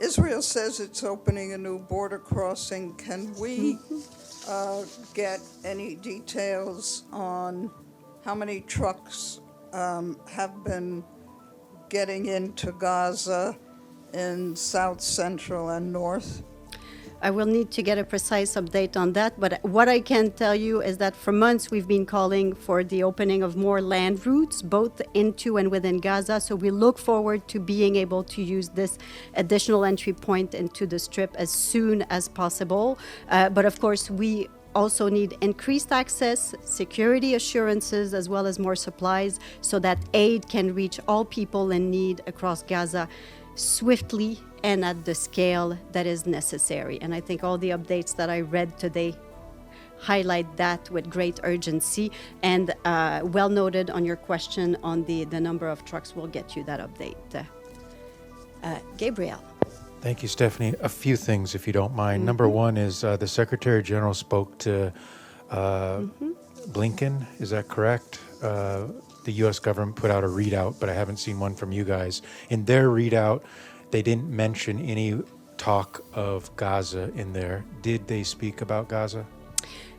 Israel says it's opening a new border crossing. Can we get any details on how many trucks have been getting into Gaza in South Central and North? I will need to get a precise update on that, but what I can tell you is that for months we've been calling for the opening of more land routes, both into and within Gaza. So we look forward to being able to use this additional entry point into the Strip as soon as possible. But of course, we also need increased access, security assurances, as well as more supplies so that aid can reach all people in need across Gaza swiftly and at the scale that is necessary. And I think all the updates that I read today highlight that with great urgency. And well noted on your question on the number of trucks. We'll get you that update. Gabriel. Thank you, Stephanie. A few things, if you don't mind. Number one is the Secretary General spoke to Blinken. Is that correct? The U.S. government put out a readout, but I haven't seen one from you guys. In their readout, they didn't mention any talk of Gaza in there. Did they speak about Gaza?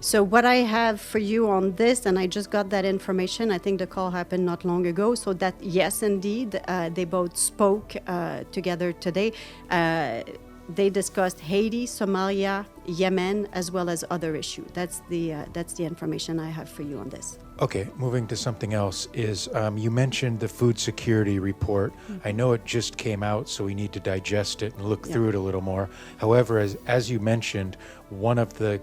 So what I have for you on this, and I just got that information, I think the call happened not long ago, so that yes, indeed, they both spoke together today. They discussed Haiti, Somalia, Yemen, as well as other issues. That's the information I have for you on this. Okay, moving to something else is you mentioned the food security report. I know it just came out, so we need to digest it and look through it a little more. However, as you mentioned, one of the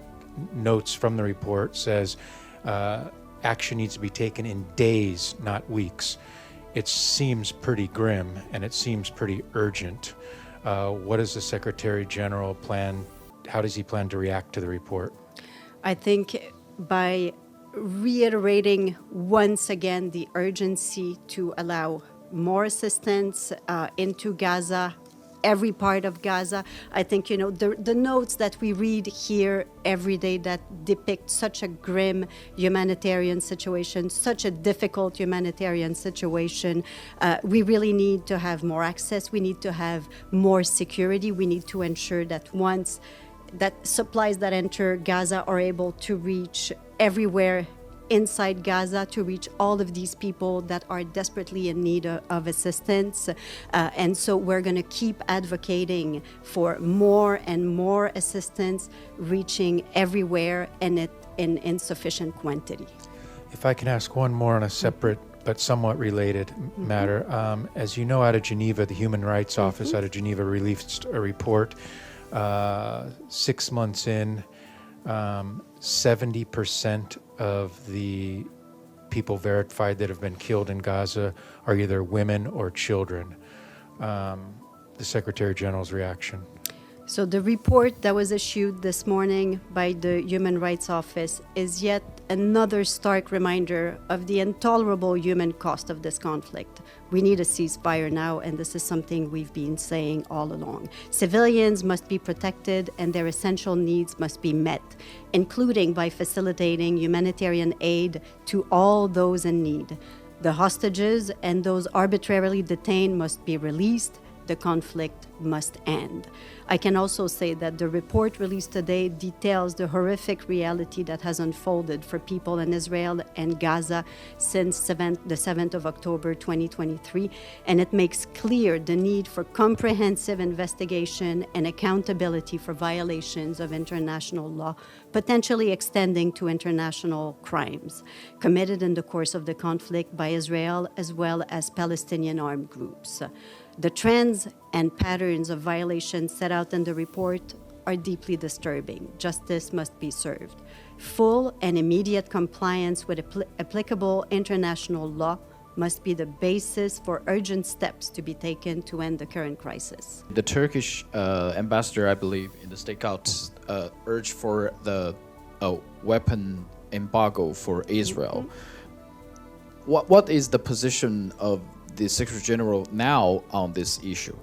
notes from the report says action needs to be taken in days, not weeks. It seems pretty grim and it seems pretty urgent. What does the Secretary General plan? How does he plan to react to the report? I think by reiterating once again the urgency to allow more assistance into Gaza, every part of Gaza. I think, the notes that we read here every day that depict such a grim humanitarian situation, such a difficult humanitarian situation. We really need to have more access. We need to have more security. We need to ensure that once that supplies that enter Gaza are able to reach everywhere inside Gaza, to reach all of these people that are desperately in need of assistance. And so we're going to keep advocating for more and more assistance reaching everywhere and in sufficient quantity. If I can ask one more on a separate but somewhat related matter. As you know, out of Geneva, the Human Rights Office out of Geneva released a report 6 months in. 70% of the people verified that have been killed in Gaza are either women or children. The Secretary General's reaction. So the report that was issued this morning by the Human Rights Office is yet another stark reminder of the intolerable human cost of this conflict. We need a ceasefire now, and this is something we've been saying all along. Civilians must be protected and their essential needs must be met, including by facilitating humanitarian aid to all those in need. The hostages and those arbitrarily detained must be released. The conflict must end. I can also say that the report released today details the horrific reality that has unfolded for people in Israel and Gaza since the 7th of October 2023, and it makes clear the need for comprehensive investigation and accountability for violations of international law, potentially extending to international crimes committed in the course of the conflict by Israel as well as Palestinian armed groups. The trends and patterns of violations set out in the report are deeply disturbing. Justice must be served. Full and immediate compliance with applicable international law must be the basis for urgent steps to be taken to end the current crisis. The Turkish ambassador, I believe, in the stakeout urged for the weapon embargo for Israel. What is the position of the Secretary General now on this issue?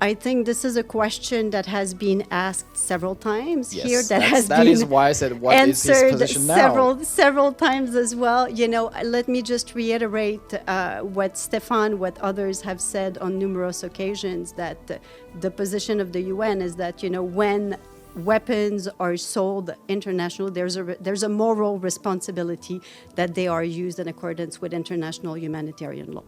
I think this is a question that has been asked several times Yes, here. that That is been why I said, what is his answered position now? several times as well. You know, let me just reiterate what Stefan, what others have said on numerous occasions, that the position of the UN is that, you know, when weapons are sold international, there's a moral responsibility that they are used in accordance with international humanitarian law.